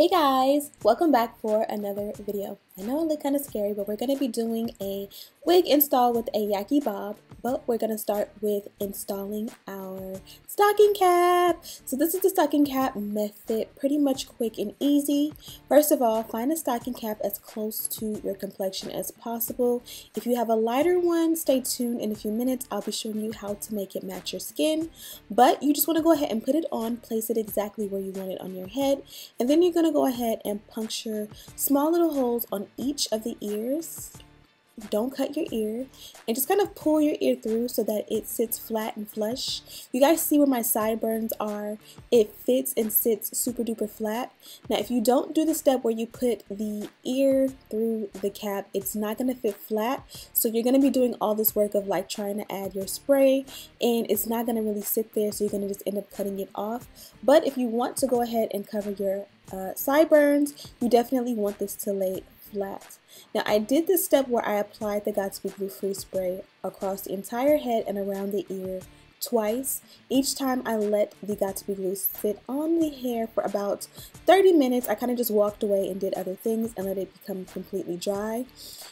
Hey guys, welcome back for another video. I know it looked kind of scary, but we're going to be doing a wig install with a Yaki Bob, but we're going to start with installing our stocking cap. So this is the stocking cap method, pretty much quick and easy. First of all, find a stocking cap as close to your complexion as possible. If you have a lighter one, stay tuned. In a few minutes, I'll be showing you how to make it match your skin, but you just want to go ahead and put it on, place it exactly where you want it on your head, and then you're going to go ahead and puncture small little holes on each of the ears. Don't cut your ear, and just kind of pull your ear through so that it sits flat and flush. You guys see where my sideburns are? It fits and sits super duper flat. Now if you don't do the step where you put the ear through the cap, it's not going to fit flat, so you're going to be doing all this work of like trying to add your spray, and it's not going to really sit there, so you're going to just end up cutting it off. But if you want to go ahead and cover your sideburns, you definitely want this to lay flat. Now I did this step where I applied the Got2b Glue Free Spray across the entire head and around the ear twice. Each time I let the Got2b Glue sit on the hair for about 30 minutes. I kind of just walked away and did other things and let it become completely dry.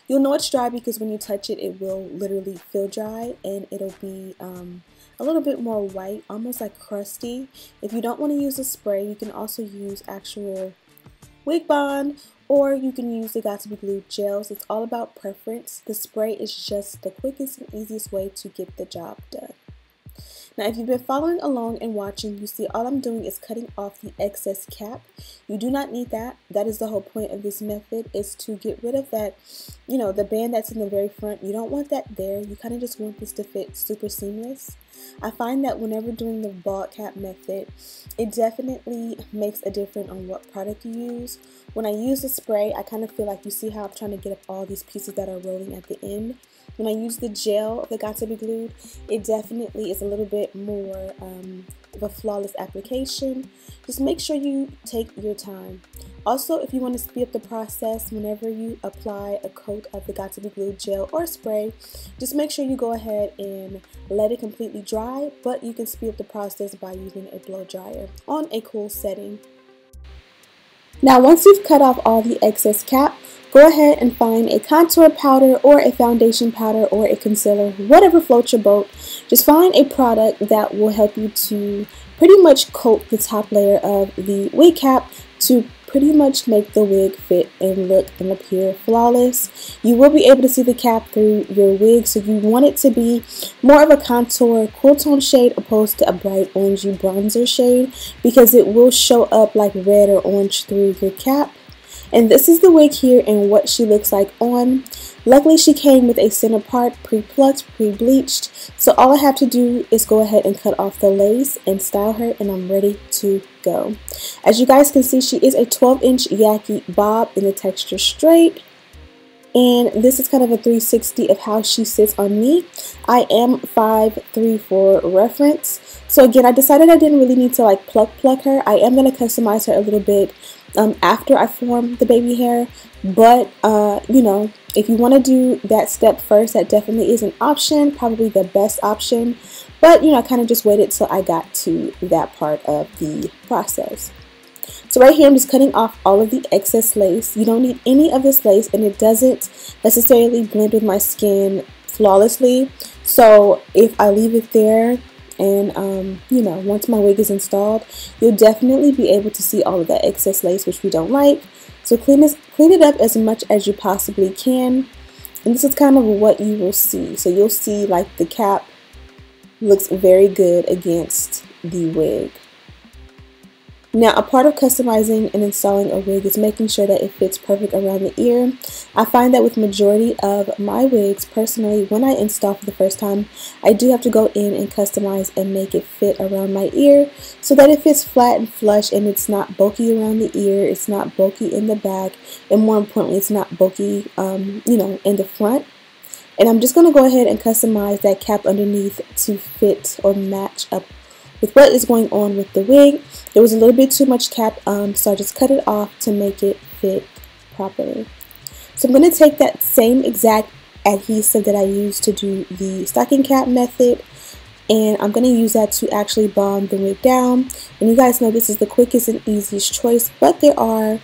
You'll know it's dry because when you touch it, it will literally feel dry, and it'll be a little bit more white, almost like crusty. If you don't want to use a spray, you can also use actual wig bond, or you can use the Got2b Glue gels. It's all about preference. The spray is just the quickest and easiest way to get the job done. Now if you've been following along and watching, you see all I'm doing is cutting off the excess cap. You do not need that. That is the whole point of this method, is to get rid of that, the band that's in the very front. You don't want that there. You kind of just want this to fit super seamless. I find that whenever doing the bald cap method, it definitely makes a difference on what product you use. When I use the spray, I kind of feel like, you see how I'm trying to get up all these pieces that are rolling at the end. When I use the gel of the Got2b Glue, it definitely is a little bit more of a flawless application. Just make sure you take your time. Also, if you want to speed up the process, whenever you apply a coat of the Got2b Glue gel or spray, just make sure you go ahead and let it completely dry, but you can speed up the process by using a blow dryer on a cool setting. Now once you've cut off all the excess cap, go ahead and find a contour powder or a foundation powder or a concealer, whatever floats your boat. Just find a product that will help you to pretty much coat the top layer of the wig cap to pretty much make the wig fit and look and appear flawless. You will be able to see the cap through your wig, so you want it to be more of a contour cool tone shade opposed to a bright orangey bronzer shade, because it will show up like red or orange through your cap. And this is the wig here and what she looks like on. Luckily she came with a center part pre-plucked, pre-bleached, so all I have to do is go ahead and cut off the lace and style her, and I'm ready to go. As you guys can see, she is a 12-inch Yaki Bob in the texture straight, and this is kind of a 360 of how she sits on me. I am 5'3" for reference, so again I decided I didn't really need to like pluck her. I am going to customize her a little bit after I form the baby hair, but if you want to do that step first, that definitely is an option, probably the best option, but I kind of just waited till I got to that part of the process. So right here I'm just cutting off all of the excess lace. You don't need any of this lace, and it doesn't necessarily blend with my skin flawlessly, so if I leave it there and once my wig is installed, you'll definitely be able to see all of that excess lace, which we don't like. So clean it up as much as you possibly can, and this is kind of what you will see. So you'll see like the cap looks very good against the wig. Now, a part of customizing and installing a wig is making sure that it fits perfect around the ear. I find that with majority of my wigs, personally, when I install for the first time, I do have to go in and customize and make it fit around my ear so that it fits flat and flush, and it's not bulky around the ear, it's not bulky in the back, and more importantly, it's not bulky, in the front. And I'm just going to go ahead and customize that cap underneath to fit or match up with what is going on with the wig. There was a little bit too much cap, so I just cut it off to make it fit properly. So I'm going to take that same exact adhesive that I used to do the stocking cap method, and I'm going to use that to actually bond the wig down. And you guys know this is the quickest and easiest choice, but there are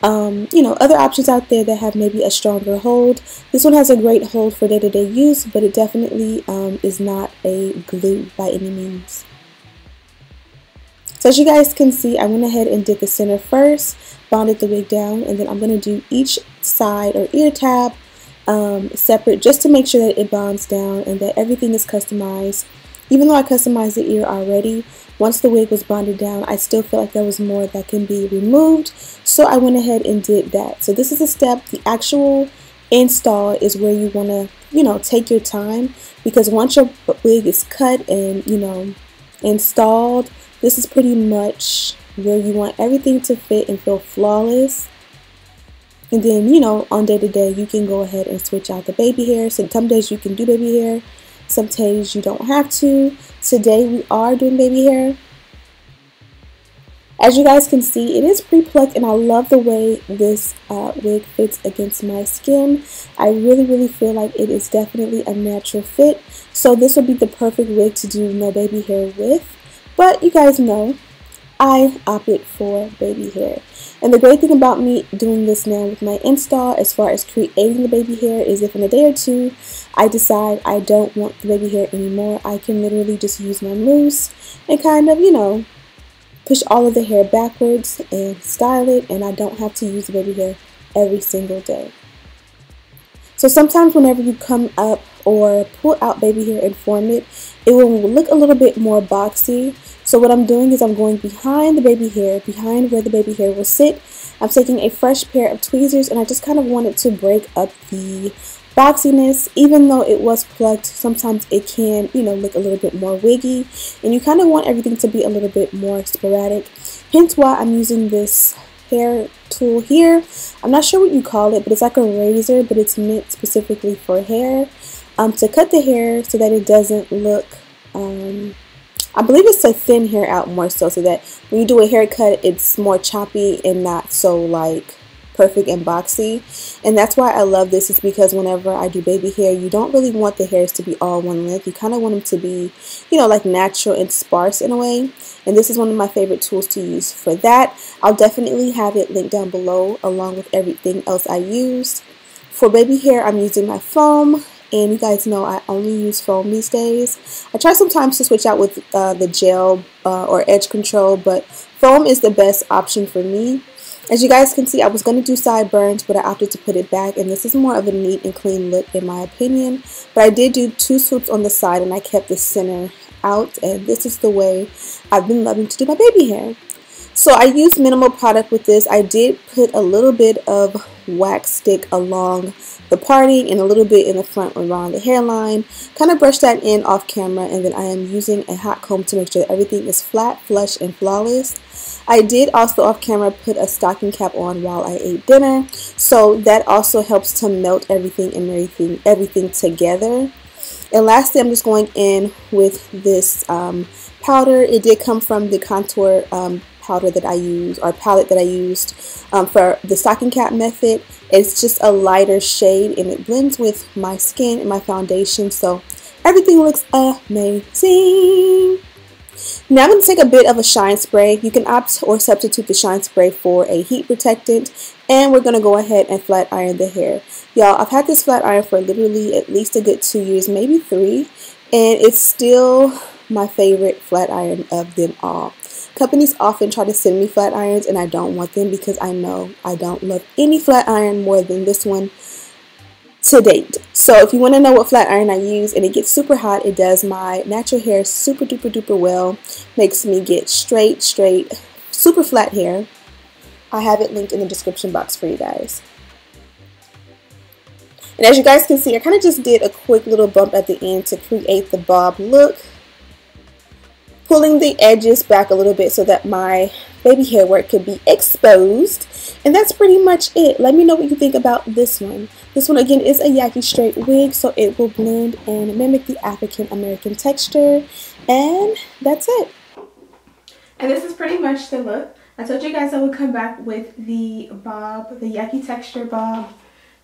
you know, other options out there that have maybe a stronger hold. This one has a great hold for day-to-day use, but it definitely is not a glue by any means. So as you guys can see, I went ahead and did the center first, bonded the wig down, and then I'm going to do each side or ear tab separate just to make sure that it bonds down and that everything is customized. Even though I customized the ear already, once the wig was bonded down, I still feel like there was more that can be removed, so I went ahead and did that. So this is a step. The actual install is where you want to, you know, take your time, because once your wig is cut and, you know, installed, this is pretty much where you want everything to fit and feel flawless. And then, you know, on day to day, you can go ahead and switch out the baby hair. So some days you can do baby hair, some days you don't have to. Today we are doing baby hair. As you guys can see, it is pre-plucked, and I love the way this wig fits against my skin. I really feel like it is definitely a natural fit. So this would be the perfect wig to do no baby hair with. But you guys know, I opted for baby hair. And the great thing about me doing this now with my install as far as creating the baby hair is if in a day or two I decide I don't want the baby hair anymore, I can literally just use my mousse and kind of, you know, push all of the hair backwards and style it, and I don't have to use the baby hair every single day. So sometimes whenever you come up or pull out baby hair and form it, it will look a little bit more boxy. So what I'm doing is I'm going behind the baby hair, behind where the baby hair will sit. I'm taking a fresh pair of tweezers, and I just kind of wanted to break up the boxiness. Even though it was plucked, sometimes it can, you know, look a little bit more wiggy, and you kind of want everything to be a little bit more sporadic. Hence why I'm using this hair tool here. I'm not sure what you call it, but it's like a razor, but it's meant specifically for hair, to cut the hair so that it doesn't look, I believe it's to thin hair out more so that when you do a haircut, it's more choppy and not so like perfect and boxy. And that's why I love this, is because whenever I do baby hair, you don't really want the hairs to be all one length. You kind of want them to be, you know, like natural and sparse in a way. And this is one of my favorite tools to use for that. I'll definitely have it linked down below along with everything else I used. For baby hair, I'm using my foam. And you guys know I only use foam these days. I try sometimes to switch out with the gel or edge control, but foam is the best option for me. As you guys can see, I was going to do sideburns, but I opted to put it back, and this is more of a neat and clean look in my opinion. But I did do 2 swoops on the side, and I kept the center out, and this is the way I've been loving to do my baby hair. So I used minimal product with this. I did put a little bit of wax stick along the parting and a little bit in the front around the hairline. Kind of brush that in off camera, and then I am using a hot comb to make sure that everything is flat, flush, and flawless. I did also off camera put a stocking cap on while I ate dinner, so that also helps to melt everything and everything together. And lastly, I'm just going in with this powder. It did come from the contour powder that I used, or palette that I used for the stocking cap method. It's just a lighter shade, and it blends with my skin and my foundation, so everything looks amazing. Now I'm going to take a bit of a shine spray. You can opt or substitute the shine spray for a heat protectant, and we're going to go ahead and flat iron the hair. Y'all, I've had this flat iron for literally at least a good 2 years, maybe 3, and it's still my favorite flat iron of them all. Companies often try to send me flat irons, and I don't want them because I know I don't love any flat iron more than this one to date. So if you want to know what flat iron I use, and it gets super hot, it does my natural hair super duper well, makes me get straight super flat hair. I have it linked in the description box for you guys. And as you guys can see, I kind of just did a quick little bump at the end to create the bob look, pulling the edges back a little bit so that my baby hair work could be exposed. And that's pretty much it. Let me know what you think about this one. This one again is a Yaki straight wig, so it will blend and mimic the African American texture. And that's it. And this is pretty much the look. I told you guys I would come back with the bob, the Yaki texture bob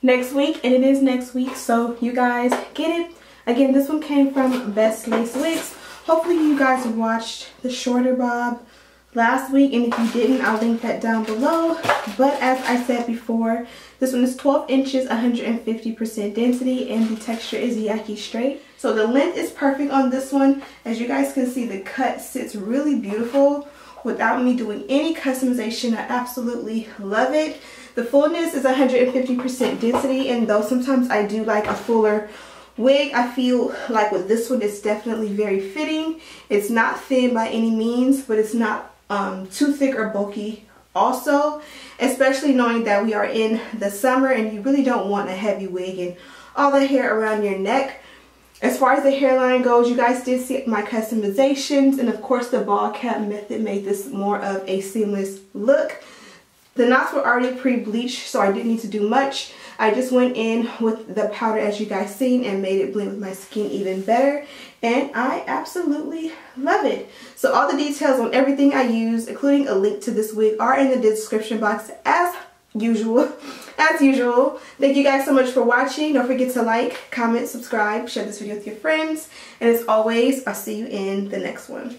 next week, and it is next week, so you guys get it. Again, this one came from BestLaceWigs. Hopefully you guys watched the shorter bob last week, and if you didn't, I'll link that down below. But as I said before, this one is 12 inches, 150% density, and the texture is Yaki straight. So the length is perfect on this one. As you guys can see, the cut sits really beautiful without me doing any customization. I absolutely love it. The fullness is 150% density, and though sometimes I do like a fuller wig, I feel like with this one it's definitely very fitting. It's not thin by any means, but it's not too thick or bulky also, especially knowing that we are in the summer and you really don't want a heavy wig and all the hair around your neck. As far as the hairline goes, you guys did see my customizations, and of course the ball cap method made this more of a seamless look. The knots were already pre-bleached, so I didn't need to do much. I just went in with the powder, as you guys seen, and made it blend with my skin even better, and I absolutely love it. So all the details on everything I use, including a link to this wig, are in the description box as usual. Thank you guys so much for watching. Don't forget to like, comment, subscribe, share this video with your friends, and as always, I'll see you in the next one.